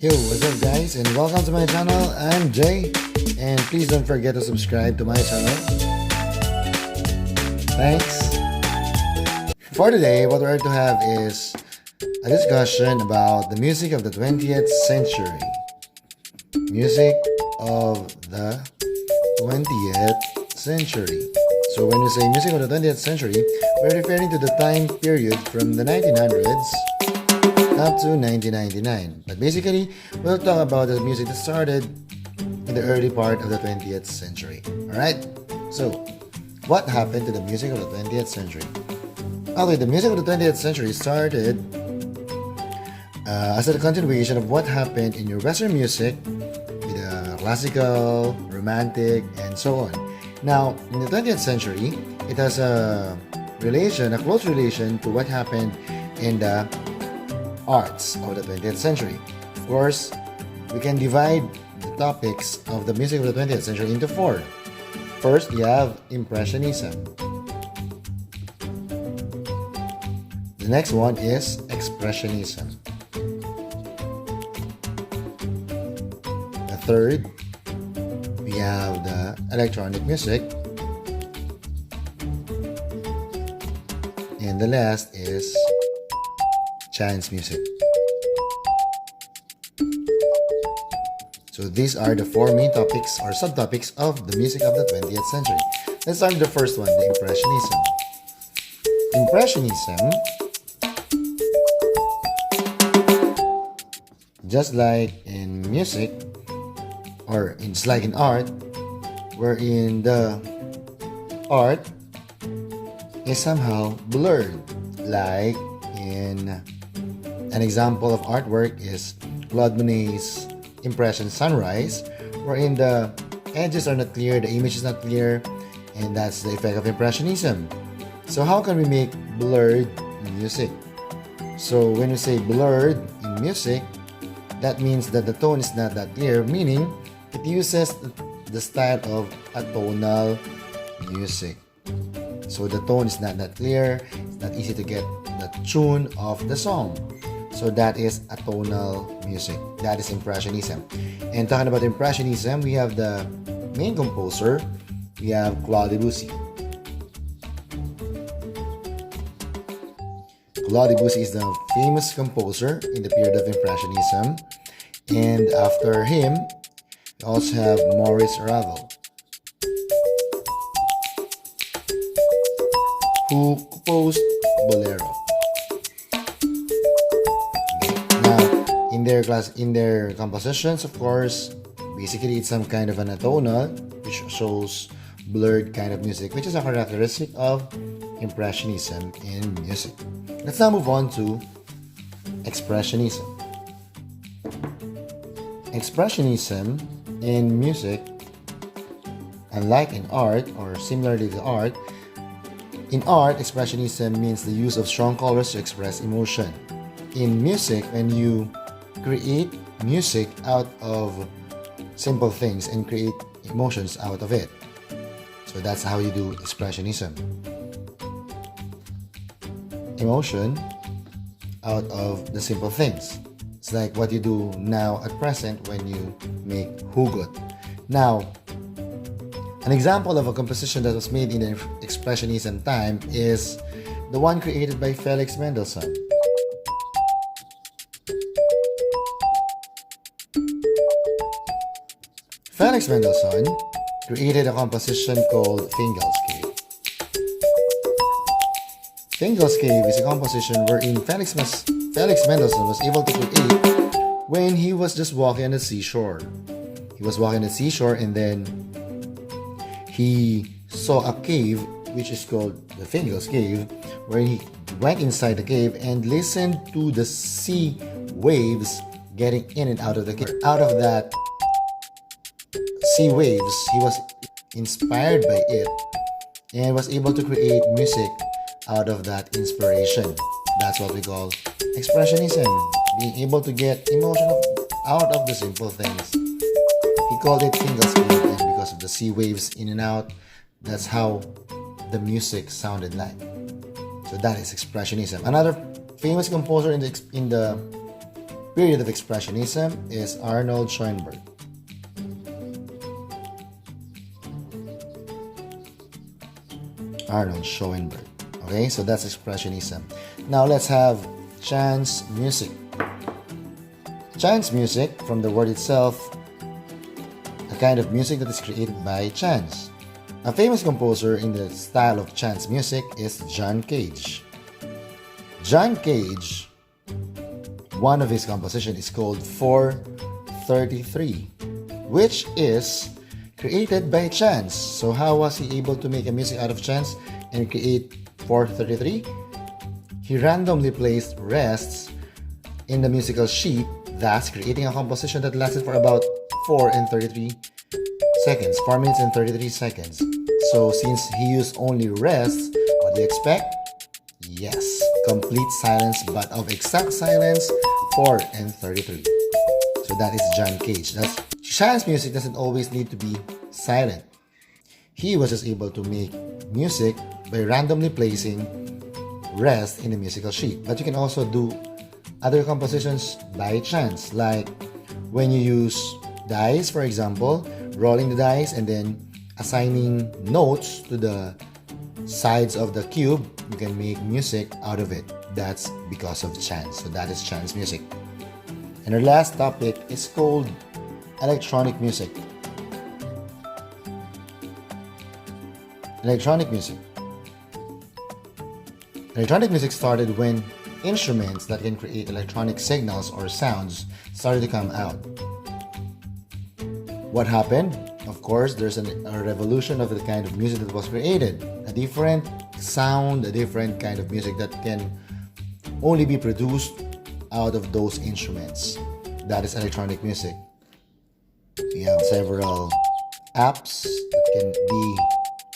Yo, what's up guys, and welcome to my channel. I'm Jay, and please don't forget to subscribe to my channel. Thanks. For today, what we're going to have is a discussion about the music of the 20th century. Music of the 20th century. So when we say music of the 20th century, we're referring to the time period from the 1900s up to 1999. But basically, we'll talk about the music that started in the early part of the 20th century. Alright? So, what happened to the music of the 20th century? Okay, the music of the 20th century started as a continuation of what happened in your Western music with classical, romantic, and so on. Now, in the 20th century, it has a close relation to what happened in the arts of the 20th century. Of course, we can divide the topics of the music of the 20th century into four. First, you have Impressionism. The next one is Expressionism. The third, we have the electronic music. And the last is chance music. So these are the four main topics or subtopics of the music of the 20th century. Let's start with the first one, the Impressionism. Impressionism, just like in music, or it's like in art, wherein the art is somehow blurred. Like in an example of artwork is Claude Monet's Impression Sunrise, wherein the edges are not clear, the image is not clear, and that's the effect of Impressionism. So how can we make blurred music? So when we say blurred in music, that means that the tone is not that clear, meaning it uses the style of a tonal music. So the tone is not that clear, it's not easy to get the tune of the song. So that is a tonal music. That is Impressionism. And talking about Impressionism, we have the main composer. We have Claude Debussy. Claude Debussy is the famous composer in the period of Impressionism. And after him, we also have Maurice Ravel, who composed Bolero. In their compositions, of course, basically it's some kind of an atonal, which shows blurred kind of music, which is a characteristic of Impressionism in music. Let's now move on to Expressionism. Expressionism in music, unlike in art or similarly to art, in art, Expressionism means the use of strong colors to express emotion. In music, when you create music out of simple things and create emotions out of it. So that's how you do Expressionism. Emotion out of the simple things. It's like what you do now at present when you make hugot. Now, an example of a composition that was made in the Expressionism time is the one created by Felix Mendelssohn. Felix Mendelssohn created a composition called Fingal's Cave. Fingal's Cave is a composition wherein Felix Mendelssohn was able to create when he was just walking on the seashore. He was walking on the seashore and then he saw a cave which is called the Fingal's Cave, wherein he went inside the cave and listened to the sea waves getting in and out of the cave. Out of that sea waves, he was inspired by it and was able to create music out of that inspiration. That's what we call Expressionism, being able to get emotion out of the simple things. He called it Fingal's Cave, and because of the sea waves in and out, that's how the music sounded like. So that is Expressionism. Another famous composer in the period of Expressionism is Arnold Schoenberg. Arnold Schoenberg. Okay, so that's Expressionism. Now let's have chance music. Chance music, from the word itself, a kind of music that is created by chance. A famous composer in the style of chance music is John Cage. John Cage, one of his compositions is called 433, which is created by chance. So how was he able to make a music out of chance and create 433? He randomly placed rests in the musical sheet, thus creating a composition that lasted for about 4 minutes and 33 seconds. So since he used only rests, what do you expect? Yes, complete silence, but of exact silence, 4 and 33. So that is John Cage. Chance music doesn't always need to be silent. He was just able to make music by randomly placing rest in the musical sheet. But you can also do other compositions by chance, like when you use dice, for example, rolling the dice and then assigning notes to the sides of the cube, you can make music out of it. That's because of chance. So that is chance music. And our last topic is called electronic music. Electronic music. Electronic music started when instruments that can create electronic signals or sounds started to come out. What happened? Of course, there's a revolution of the kind of music that was created. A different sound, a different kind of music that can only be produced out of those instruments. That is electronic music. We have several apps that can be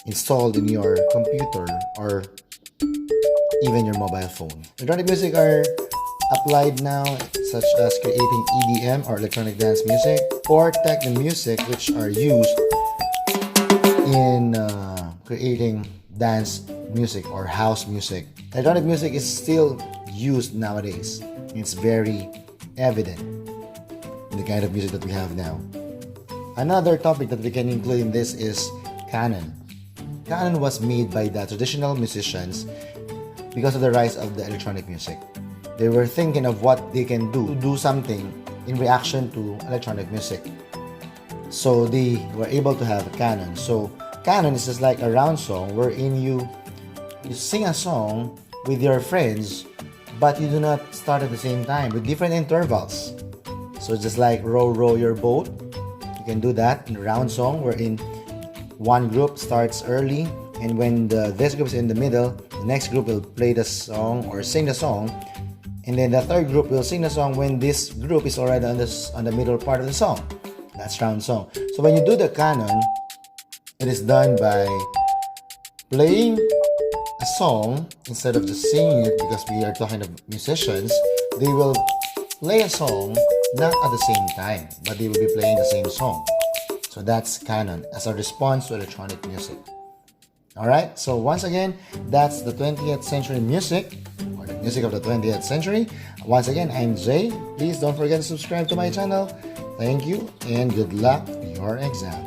installed in your computer or even your mobile phone. Electronic music are applied now, such as creating EDM or electronic dance music, or techno music, which are used in creating dance music or house music. Electronic music is still used nowadays. It's very evident in the kind of music that we have now. Another topic that we can include in this is canon. Canon was made by the traditional musicians because of the rise of the electronic music. They were thinking of what they can do something in reaction to electronic music. So they were able to have a canon. So canon is just like a round song wherein you sing a song with your friends, but you do not start at the same time, with different intervals. So it's just like row, row your boat. You can do that in a round song wherein one group starts early, and when this group is in the middle, the next group will play the song or sing the song, and then the third group will sing the song when this group is already on the middle part of the song. That's round song. So when you do the canon, it is done by playing a song instead of just singing it, because we are talking of musicians. They will play a song not at the same time, but they will be playing the same song. So that's canon as a response to electronic music. Alright, so once again, that's the 20th century music, or the music of the 20th century. Once again, I'm Jay. Please don't forget to subscribe to my channel. Thank you and good luck with your exam.